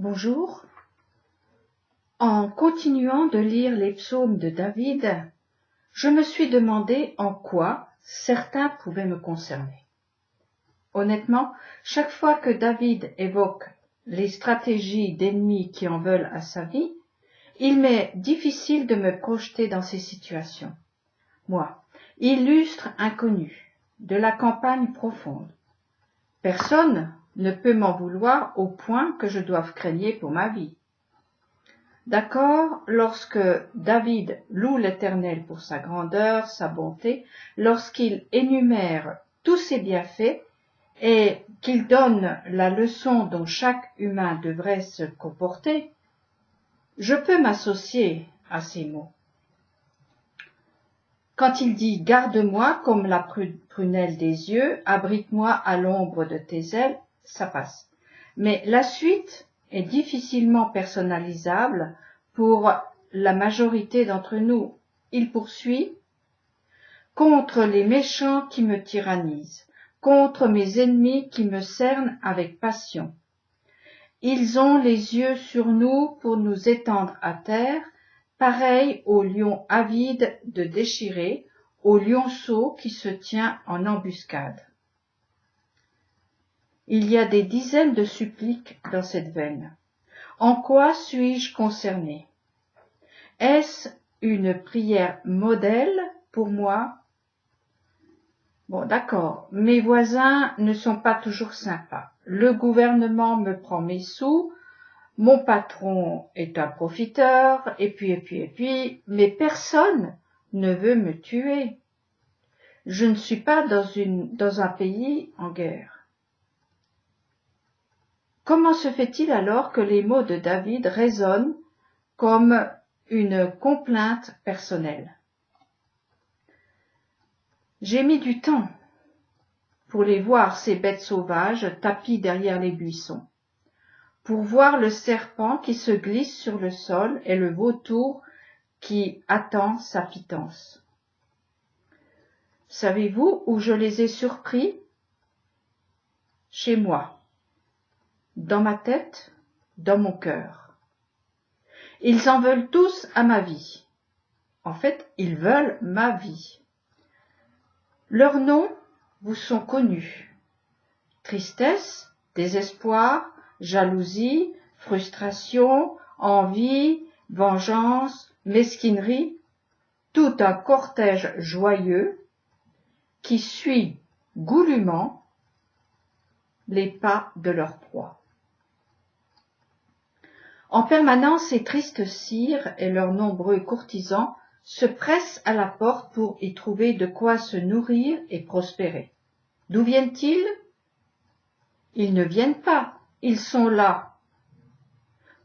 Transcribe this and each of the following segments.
Bonjour. En continuant de lire les psaumes de David, je me suis demandé en quoi certains pouvaient me concerner. Honnêtement, chaque fois que David évoque les stratégies d'ennemis qui en veulent à sa vie, il m'est difficile de me projeter dans ces situations. Moi, illustre inconnu de la campagne profonde. Personne ne peut m'en vouloir au point que je doive craigner pour ma vie. D'accord, lorsque David loue l'Éternel pour sa grandeur, sa bonté, lorsqu'il énumère tous ses bienfaits et qu'il donne la leçon dont chaque humain devrait se comporter, je peux m'associer à ces mots. Quand il dit « Garde-moi comme la prunelle des yeux, abrite-moi à l'ombre de tes ailes », ça passe. Mais la suite est difficilement personnalisable pour la majorité d'entre nous. Il poursuit « Contre les méchants qui me tyrannisent, contre mes ennemis qui me cernent avec passion. Ils ont les yeux sur nous pour nous étendre à terre, pareil au lion avide de déchirer, au lionceau qui se tient en embuscade. » Il y a des dizaines de suppliques dans cette veine. En quoi suis-je concerné? Est-ce une prière modèle pour moi? Bon, d'accord, mes voisins ne sont pas toujours sympas. Le gouvernement me prend mes sous, mon patron est un profiteur, et puis, mais personne ne veut me tuer. Je ne suis pas dans un pays en guerre. Comment se fait-il alors que les mots de David résonnent comme une complainte personnelle? J'ai mis du temps pour les voir, ces bêtes sauvages tapies derrière les buissons, pour voir le serpent qui se glisse sur le sol et le vautour qui attend sa pitance. Savez-vous où je les ai surpris? Chez moi, dans ma tête, dans mon cœur. Ils en veulent tous à ma vie. En fait, ils veulent ma vie. Leurs noms vous sont connus. Tristesse, désespoir, jalousie, frustration, envie, vengeance, mesquinerie, tout un cortège joyeux qui suit goulûment les pas de leur proie. En permanence, ces tristes sires et leurs nombreux courtisans se pressent à la porte pour y trouver de quoi se nourrir et prospérer. D'où viennent-ils? Ils ne viennent pas, ils sont là.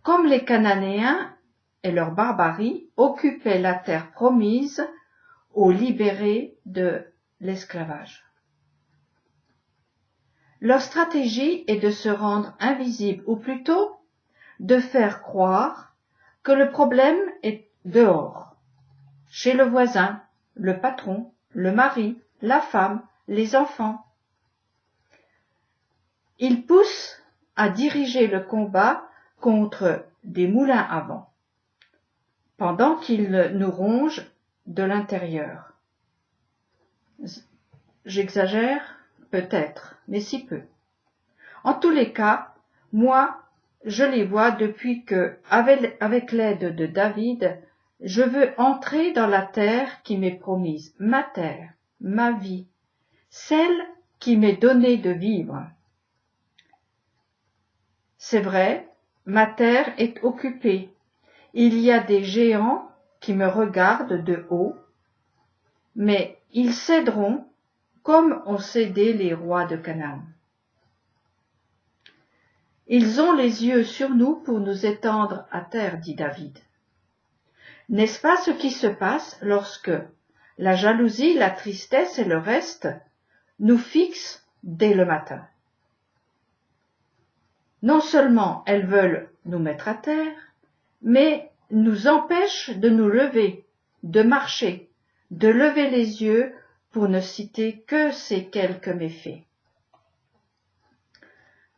Comme les Cananéens et leur barbarie occupaient la terre promise aux libérés de l'esclavage. Leur stratégie est de se rendre invisible, ou plutôt de faire croire que le problème est dehors, chez le voisin, le patron, le mari, la femme, les enfants. Ils poussent à diriger le combat contre des moulins à vent, pendant qu'ils nous rongent de l'intérieur. J'exagère, peut-être, mais si peu. En tous les cas, moi, je les vois depuis que, avec l'aide de David, je veux entrer dans la terre qui m'est promise, ma terre, ma vie, celle qui m'est donnée de vivre. C'est vrai, ma terre est occupée. Il y a des géants qui me regardent de haut, mais ils céderont comme ont cédé les rois de Canaan. Ils ont les yeux sur nous pour nous étendre à terre, dit David. N'est-ce pas ce qui se passe lorsque la jalousie, la tristesse et le reste nous fixent dès le matin? Non seulement elles veulent nous mettre à terre, mais nous empêchent de nous lever, de marcher, de lever les yeux pour ne citer que ces quelques méfaits.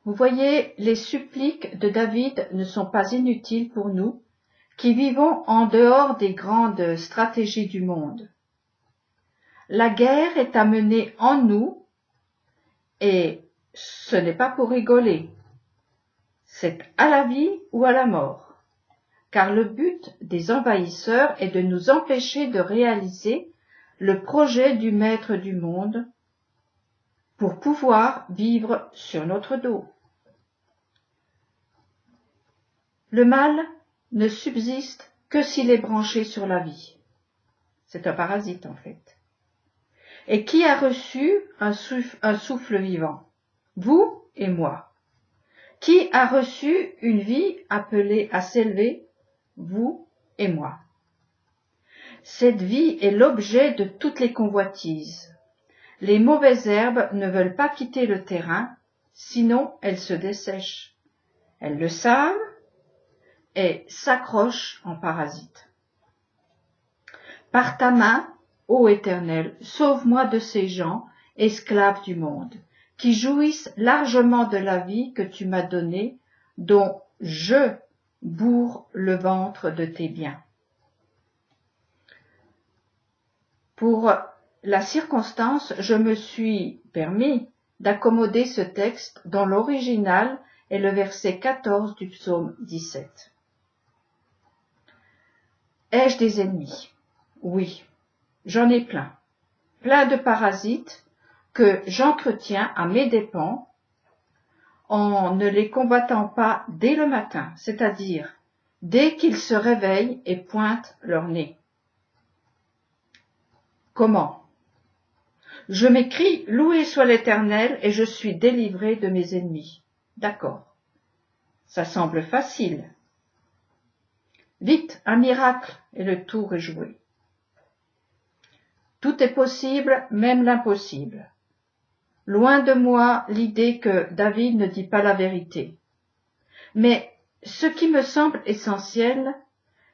Vous voyez, les suppliques de David ne sont pas inutiles pour nous, qui vivons en dehors des grandes stratégies du monde. La guerre est à mener en nous, et ce n'est pas pour rigoler. C'est à la vie ou à la mort, car le but des envahisseurs est de nous empêcher de réaliser le projet du maître du monde pour pouvoir vivre sur notre dos. Le mal ne subsiste que s'il est branché sur la vie. C'est un parasite en fait. Et qui a reçu un souffle vivant? Vous et moi. Qui a reçu une vie appelée à s'élever? Vous et moi. Cette vie est l'objet de toutes les convoitises. Les mauvaises herbes ne veulent pas quitter le terrain, sinon elles se dessèchent. Elles le savent et s'accrochent en parasites. Par ta main, ô Éternel, sauve-moi de ces gens, esclaves du monde, qui jouissent largement de la vie que tu m'as donnée, dont je bourre le ventre de tes biens. Pour la circonstance, je me suis permis d'accommoder ce texte dont l'original est le verset 14 du psaume 17. Ai-je des ennemis? Oui, j'en ai plein. Plein de parasites que j'entretiens à mes dépens en ne les combattant pas dès le matin, c'est-à-dire dès qu'ils se réveillent et pointent leur nez. Comment? Je m'écrie, loué soit l'Éternel, et je suis délivré de mes ennemis. D'accord. Ça semble facile. Vite, un miracle, et le tour est joué. Tout est possible, même l'impossible. Loin de moi l'idée que David ne dit pas la vérité. Mais ce qui me semble essentiel,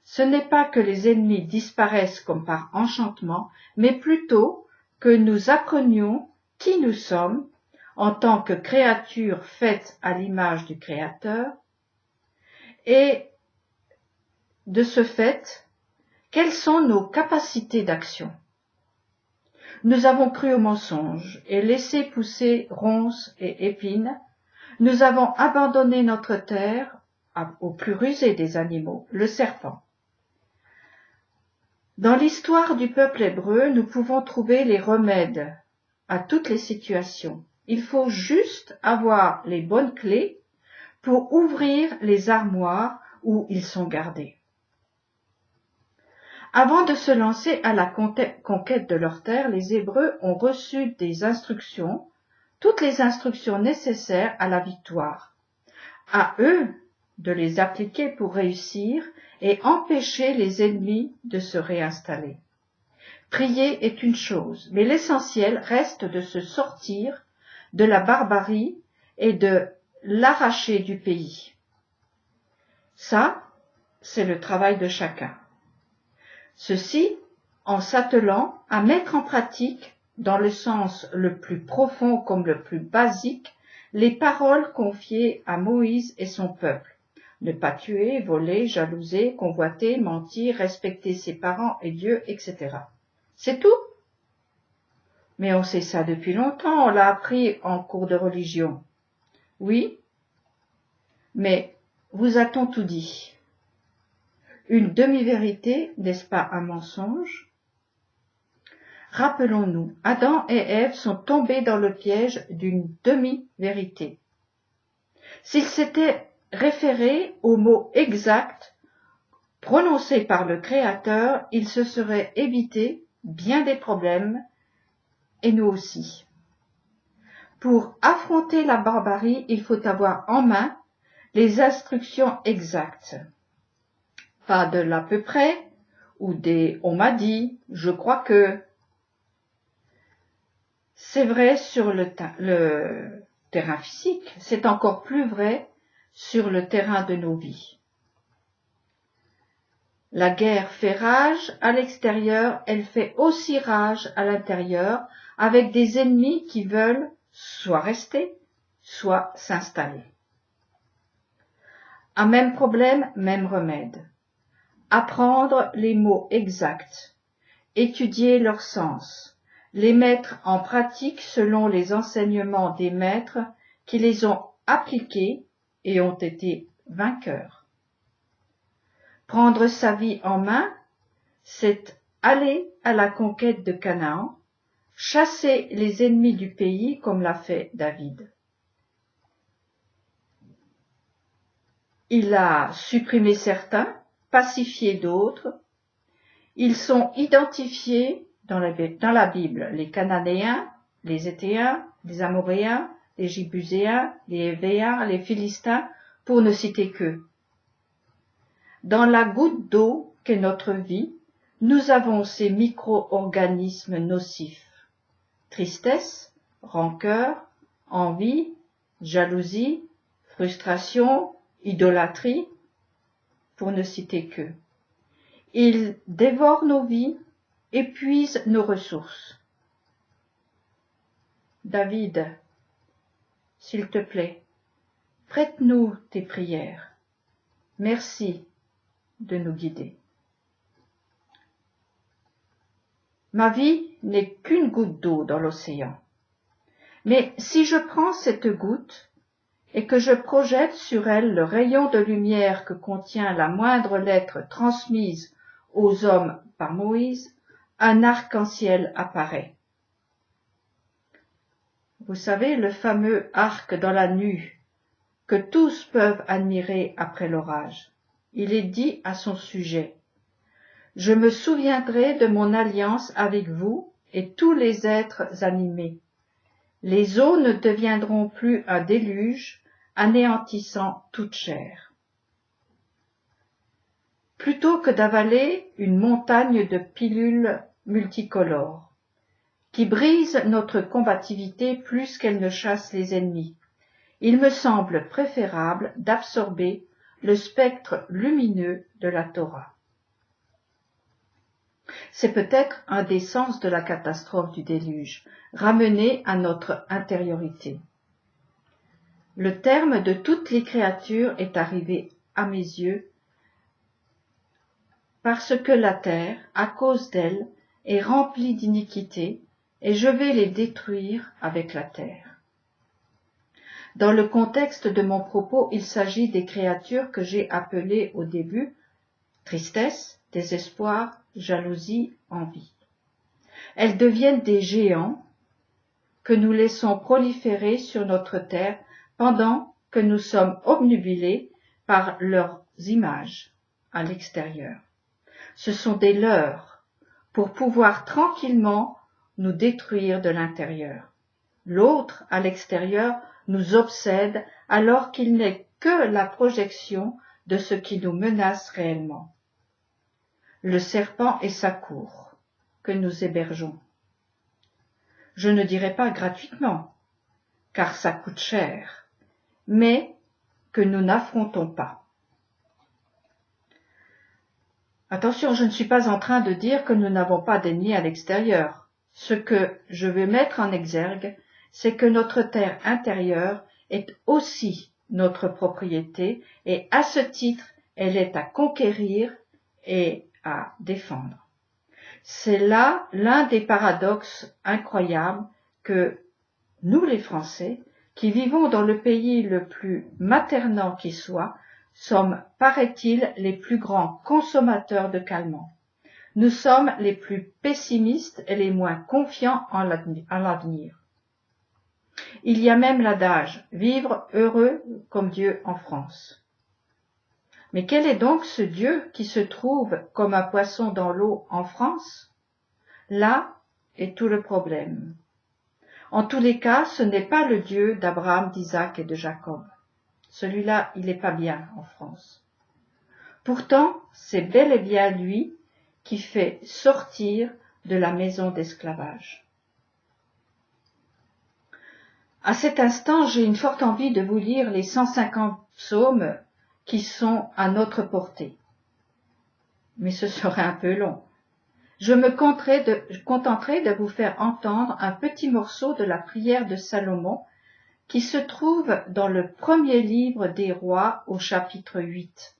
ce n'est pas que les ennemis disparaissent comme par enchantement, mais plutôt que nous apprenions qui nous sommes en tant que créatures faites à l'image du Créateur, et de ce fait, quelles sont nos capacités d'action? Nous avons cru au mensonge et laissé pousser ronces et épines. Nous avons abandonné notre terre au plus rusé des animaux, le serpent. Dans l'histoire du peuple hébreu, nous pouvons trouver les remèdes à toutes les situations. Il faut juste avoir les bonnes clés pour ouvrir les armoires où ils sont gardés. Avant de se lancer à la conquête de leur terre, les Hébreux ont reçu des instructions, toutes les instructions nécessaires à la victoire. À eux de les appliquer pour réussir et empêcher les ennemis de se réinstaller. Prier est une chose, mais l'essentiel reste de se sortir de la barbarie et de l'arracher du pays. Ça, c'est le travail de chacun. Ceci en s'attelant à mettre en pratique, dans le sens le plus profond comme le plus basique, les paroles confiées à Moïse et son peuple. Ne pas tuer, voler, jalouser, convoiter, mentir, respecter ses parents et Dieu, etc. C'est tout. Mais on sait ça depuis longtemps, on l'a appris en cours de religion. Oui, mais vous a-t-on tout dit? Une demi-vérité, n'est-ce pas un mensonge? Rappelons-nous, Adam et Ève sont tombés dans le piège d'une demi-vérité. S'ils s'étaient référés aux mots exacts prononcés par le Créateur, ils se seraient évités bien des problèmes, et nous aussi. Pour affronter la barbarie, il faut avoir en main les instructions exactes. Pas de l'à peu près, ou des on m'a dit, je crois que. C'est vrai sur le terrain physique, c'est encore plus vrai sur le terrain de nos vies. La guerre fait rage à l'extérieur, elle fait aussi rage à l'intérieur, avec des ennemis qui veulent soit rester, soit s'installer. À même problème, même remède. Apprendre les mots exacts, étudier leur sens, les mettre en pratique selon les enseignements des maîtres qui les ont appliqués et ont été vainqueurs. Prendre sa vie en main, c'est aller à la conquête de Canaan, chasser les ennemis du pays comme l'a fait David. Il a supprimé certains, pacifié d'autres. Ils sont identifiés dans la Bible, les Cananéens, les Héthéens, les Amoréens, les Jébuséens, les Hévéens, les Philistins, pour ne citer qu'eux. Dans la goutte d'eau qu'est notre vie, nous avons ces micro-organismes nocifs. Tristesse, rancœur, envie, jalousie, frustration, idolâtrie, pour ne citer qu'eux. Ils dévorent nos vies, épuisent nos ressources. David, s'il te plaît, prête-nous tes prières. Merci de nous guider. Ma vie n'est qu'une goutte d'eau dans l'océan. Mais si je prends cette goutte et que je projette sur elle le rayon de lumière que contient la moindre lettre transmise aux hommes par Moïse, un arc-en-ciel apparaît. Vous savez, le fameux arc dans la nue que tous peuvent admirer après l'orage. Il est dit à son sujet: je me souviendrai de mon alliance avec vous et tous les êtres animés. Les eaux ne deviendront plus un déluge, anéantissant toute chair. Plutôt que d'avaler une montagne de pilules multicolores, qui brisent notre combativité plus qu'elles ne chassent les ennemis, il me semble préférable d'absorber le spectre lumineux de la Torah. C'est peut-être un des sens de la catastrophe du déluge, ramené à notre intériorité. Le terme de toutes les créatures est arrivé à mes yeux parce que la terre, à cause d'elle, est remplie d'iniquité, et je vais les détruire avec la terre. Dans le contexte de mon propos, il s'agit des créatures que j'ai appelées au début tristesse, désespoir, jalousie, envie. Elles deviennent des géants que nous laissons proliférer sur notre terre pendant que nous sommes obnubilés par leurs images à l'extérieur. Ce sont des leurres pour pouvoir tranquillement nous détruire de l'intérieur. L'autre, à l'extérieur, nous obsède alors qu'il n'est que la projection de ce qui nous menace réellement. Le serpent et sa cour, que nous hébergeons. Je ne dirai pas gratuitement, car ça coûte cher, mais que nous n'affrontons pas. Attention, je ne suis pas en train de dire que nous n'avons pas d'ennemis à l'extérieur. Ce que je veux mettre en exergue, c'est que notre terre intérieure est aussi notre propriété et à ce titre, elle est à conquérir et à défendre. C'est là l'un des paradoxes incroyables que nous, les Français, qui vivons dans le pays le plus maternant qui soit, sommes, paraît-il, les plus grands consommateurs de calmants. Nous sommes les plus pessimistes et les moins confiants en l'avenir. Il y a même l'adage « vivre heureux comme Dieu en France ». Mais quel est donc ce Dieu qui se trouve comme un poisson dans l'eau en France? Là est tout le problème. En tous les cas, ce n'est pas le Dieu d'Abraham, d'Isaac et de Jacob. Celui-là, il n'est pas bien en France. Pourtant, c'est bel et bien lui qui fait sortir de la maison d'esclavage. À cet instant, j'ai une forte envie de vous lire les 150 psaumes qui sont à notre portée. Mais ce serait un peu long. Je me contenterai de vous faire entendre un petit morceau de la prière de Salomon qui se trouve dans le premier livre des rois au chapitre 8.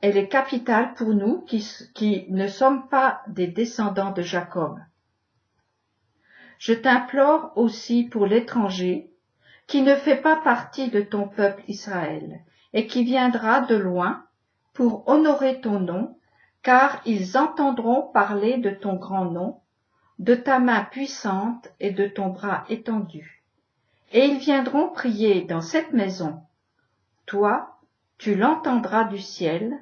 Elle est capitale pour nous qui ne sommes pas des descendants de Jacob. Je t'implore aussi pour l'étranger, qui ne fait pas partie de ton peuple Israël, et qui viendra de loin pour honorer ton nom, car ils entendront parler de ton grand nom, de ta main puissante et de ton bras étendu. Et ils viendront prier dans cette maison. Toi, tu l'entendras du ciel,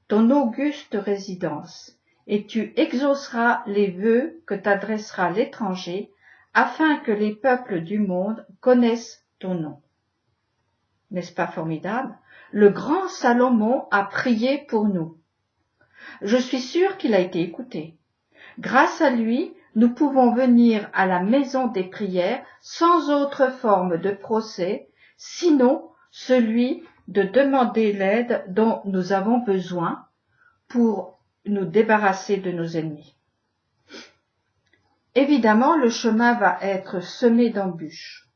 ton auguste résidence, et tu exauceras les vœux que t'adressera l'étranger, afin que les peuples du monde connaissent ton nom. N'est-ce pas formidable? Le grand Salomon a prié pour nous. Je suis sûre qu'il a été écouté. Grâce à lui, nous pouvons venir à la maison des prières sans autre forme de procès, sinon celui de demander l'aide dont nous avons besoin pour nous débarrasser de nos ennemis. Évidemment, le chemin va être semé d'embûches.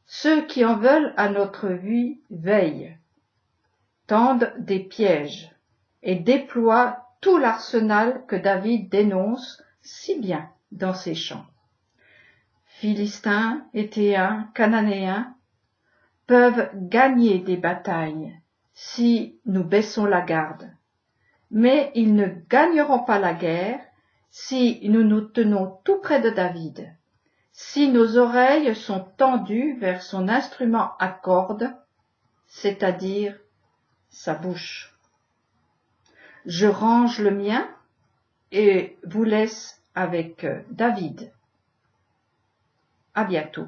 Ceux qui en veulent à notre vie veillent, tendent des pièges et déploient tout l'arsenal que David dénonce si bien dans ses chants. Philistins, Étéens, Cananéens peuvent gagner des batailles si nous baissons la garde, mais ils ne gagneront pas la guerre si nous nous tenons tout près de David, si nos oreilles sont tendues vers son instrument à cordes, c'est-à-dire sa bouche. Je range le mien et vous laisse avec David. À bientôt.